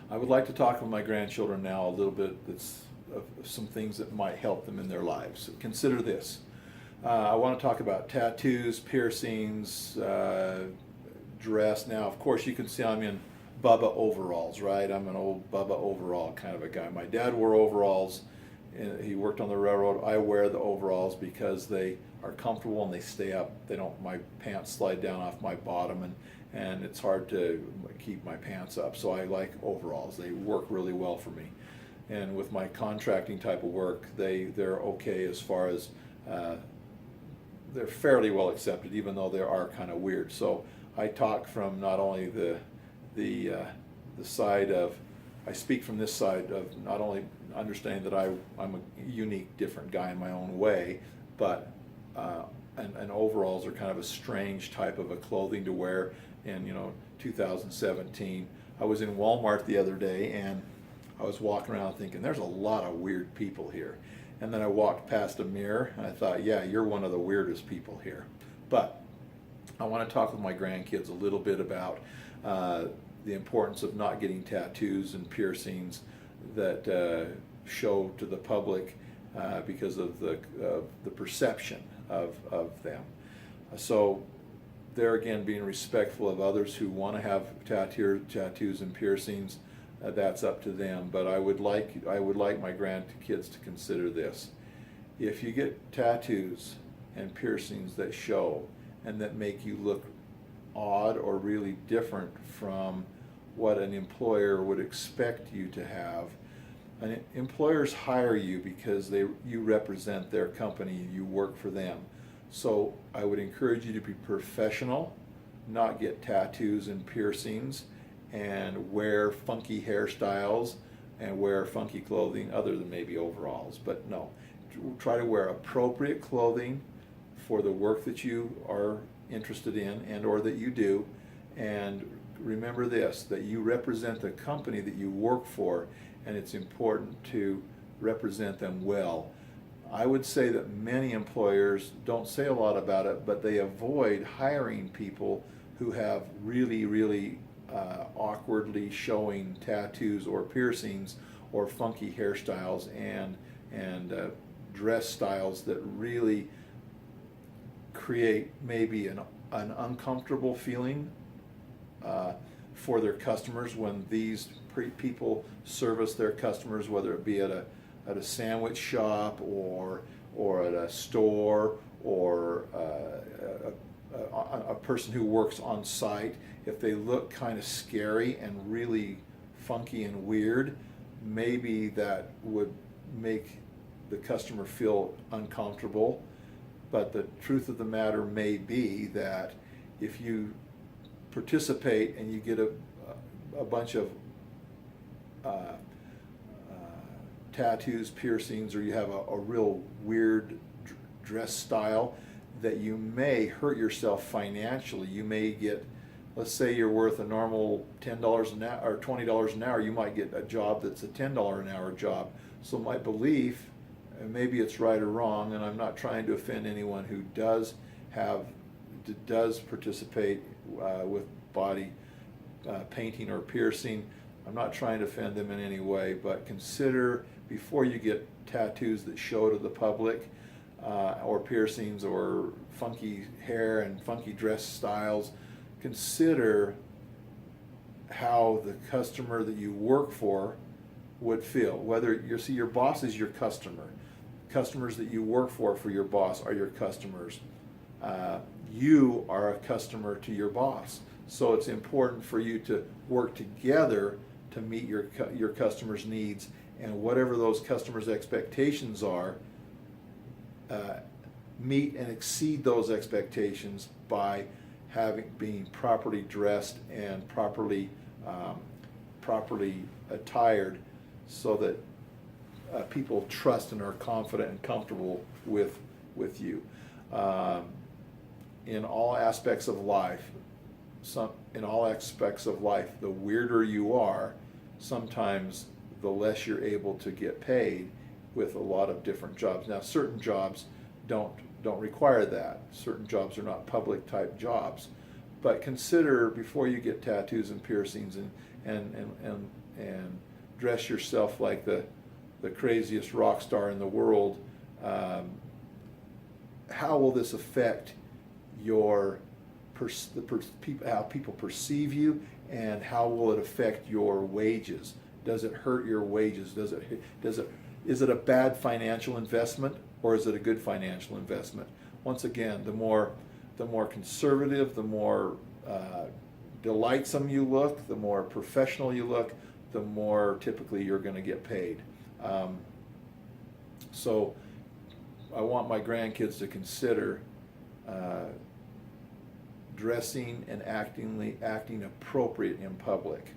I would like to talk with my grandchildren now a little bit of some things that might help them in their lives. Consider this. I want to talk about tattoos, piercings, dress. Now, of course, you can see I'm in Bubba overalls, right? I'm an old Bubba overall kind of a guy. My dad wore overalls. He worked on the railroad. I wear the overalls because they are comfortable and they stay up. They don't, my pants slide down off my bottom, and it's hard to keep my pants up. So I like overalls. They work really well for me. And with my contracting type of work, they're okay as far as they're fairly well accepted, even though they are kind of weird. So I talk from not only the side of, I speak from this side of not only understanding that I'm a unique, different guy in my own way, but and overalls are kind of a strange type of a clothing to wear in 2017. I was in Walmart the other day and I was walking around thinking there's a lot of weird people here. And then I walked past a mirror and I thought, yeah, you're one of the weirdest people here. But I want to talk with my grandkids a little bit about the importance of not getting tattoos and piercings that show to the public because of the perception of them. So there again, being respectful of others who want to have tattoos and piercings, that's up to them. But I would like my grandkids to consider this. If you get tattoos and piercings that show and that make you look odd or really different from what an employer would expect you to have, and employers hire you because you represent their company, you work for them. So I would encourage you to be professional, not get tattoos and piercings, and wear funky hairstyles and wear funky clothing other than maybe overalls. But no, try to wear appropriate clothing for the work that you are interested in and or that you do. And remember this, that you represent the company that you work for, and it's important to represent them well. I would say that many employers don't say a lot about it, but they avoid hiring people who have really awkwardly showing tattoos or piercings or funky hairstyles and dress styles that really create maybe an uncomfortable feeling for their customers when these people service their customers, whether it be at a sandwich shop or at a store or a person who works on site. If they look kind of scary and really funky and weird, maybe that would make the customer feel uncomfortable. But the truth of the matter may be that if you participate and you get a bunch of tattoos, piercings, or you have a real weird dress style, that you may hurt yourself financially. You may get, let's say you're worth a normal $10 an hour or $20 an hour, you might get a job that's a $10 an hour job. So my belief, and maybe it's right or wrong, and I'm not trying to offend anyone who does participate with body painting or piercing. I'm not trying to offend them in any way, but consider before you get tattoos that show to the public or piercings or funky hair and funky dress styles, consider how the customer that you work for would feel. Whether your boss is your customer, customers that you work for your boss are your customers. You are a customer to your boss, so it's important for you to work together to meet your customers' needs, and whatever those customers' expectations are, meet and exceed those expectations by being properly dressed and properly attired, so that people trust and are confident and comfortable with you. In all aspects of life, the weirder you are, sometimes the less you're able to get paid with a lot of different jobs. Now, certain jobs don't require that. Certain jobs are not public type jobs. But consider before you get tattoos and piercings, and and dress yourself like the craziest rock star in the world, how will this affect your how people perceive you, and how will it affect your wages? Does it hurt your wages? Is it a bad financial investment, or is it a good financial investment? Once again, the more conservative, the more delightsome you look, the more professional you look, the more typically you're going to get paid. So I want my grandkids to consider dressing and acting appropriate in public.